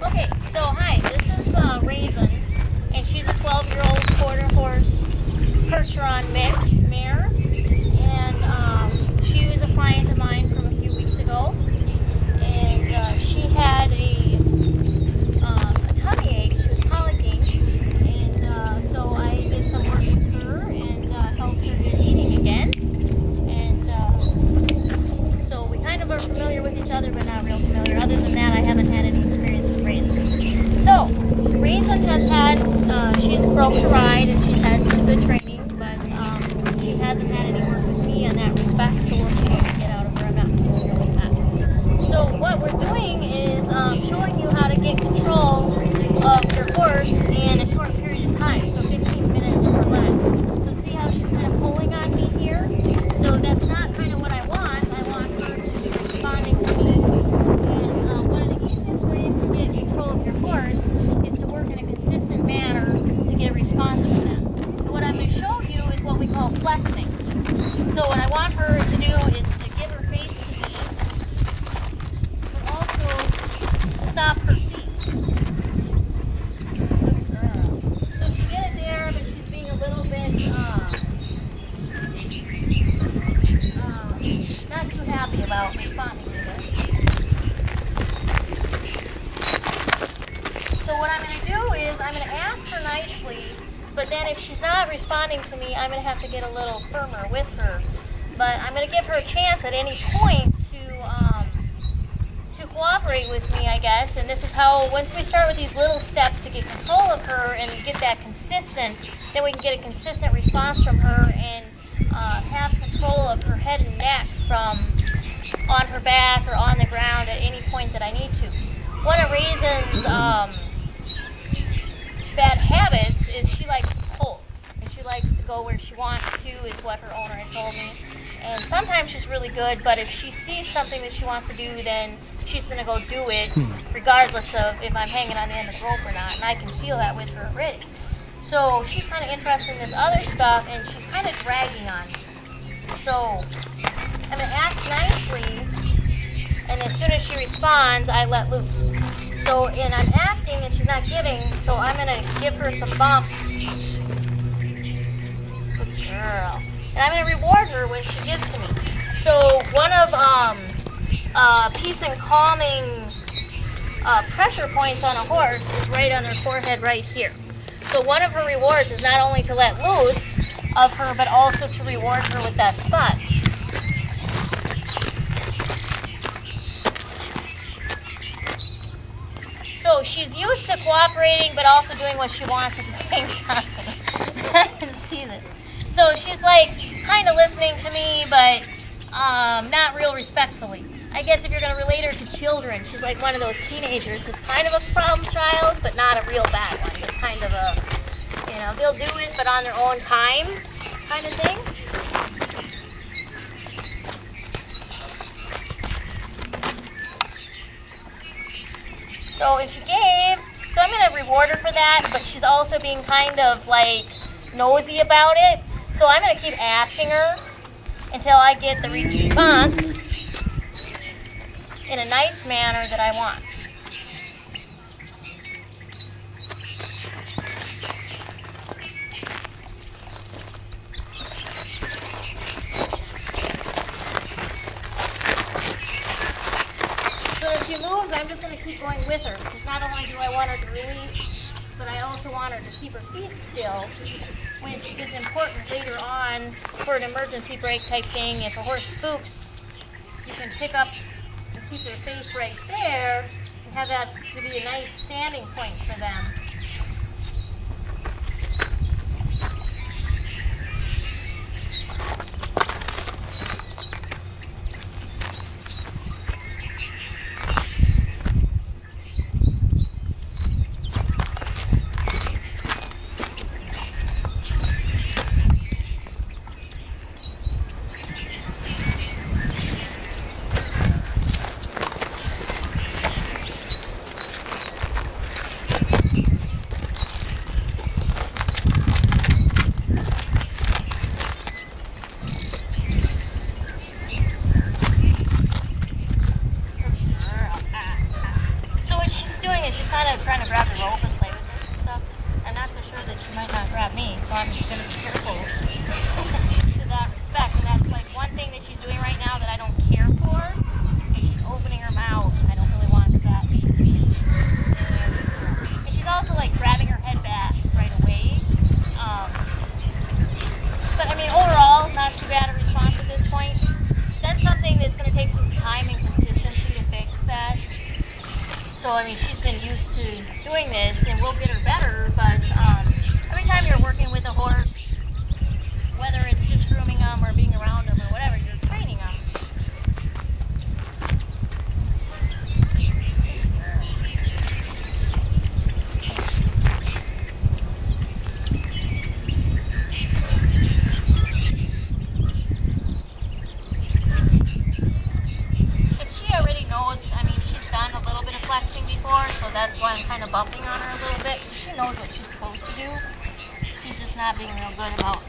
Okay, so hi, this is Raisen, and she's a 12-year-old quarter horse Percheron mix mare, and she was a client of mine from a few weeks ago, and she had a tummy ache. She was colicking, and so I did some work with her and helped her get eating again, and so we kind of are familiar with each other, but not real familiar. Other than that, I haven't had any experience with Raisen. So, Raisen has had, she's broke to ride and she's had some good training, but she hasn't had any work with me in that respect, so we'll see what we get out of her. I'm not familiar with that. So what we're doing is showing you how to get control of your horse in a short period of time, so 15 minutes or less. So see how she's kind of pulling on me here? So that's not kind of what I want. I want her to be responding to me. And one of the easiest ways to get control of your horse is to work in a consistent manner to get a response from them. And what I'm going to show you is what we call flexing. So what I want her to do is to give her face to me, but also stop her feet. Good girl. So she did it there, but she's being a little bit not too happy about responding to this. So what I'm going to do is I'm going to ask her nicely, but then if she's not responding to me, I'm going to have to get a little firmer with her. But I'm going to give her a chance at any point to cooperate with me, I guess. And this is how, once we start with these little steps to get control of her and get that consistent, then we can get a consistent response from her and have control of her head and neck from on her back or on the ground at any point that I need to. One of Raisen's bad habits is she likes to pull, and she likes to go where she wants to, is what her owner had told me. And sometimes she's really good, but if she sees something that she wants to do, then she's going to go do it regardless of if I'm hanging on the end of the rope or not, and I can feel that with her already. So she's kind of interested in this other stuff, and she's kind of dragging on me. So I'm going to ask nicely, and as soon as she responds, I let loose. So, and I'm asking and she's not giving, so I'm going to give her some bumps. Good girl. And I'm going to reward her when she gives to me. So one of peace and calming pressure points on a horse is right on their forehead right here. So one of her rewards is not only to let loose of her, but also to reward her with that spot. So she's used to cooperating, but also doing what she wants at the same time. I can see this. So she's like kind of listening to me, but not real respectfully. I guess if you're going to relate her to children, she's like one of those teenagers. It's kind of a problem child, but not a real bad one. It's kind of a, they'll do it, but on their own time kind of thing. So if she gave, so I'm going to reward her for that, but she's also being kind of like nosy about it. So I'm going to keep asking her until I get the response in a nice manner that I want. So if she moves, I'm just going to keep going with her, because not only do I want her to release, but I also want her to keep her feet still, which is important later on for an emergency brake type thing. If a horse spooks, you can pick up and keep their face right there and have that to be a nice standing point for them. time and consistency to fix that. So, I mean, she's been used to doing this, and we'll get her better, but every time you're working with a horse, whether it's just grooming them or being around them or whatever, you're training them. I mean, she's done a little bit of flexing before, so that's why I'm kind of bumping on her a little bit. She knows what she's supposed to do. She's just not being real good about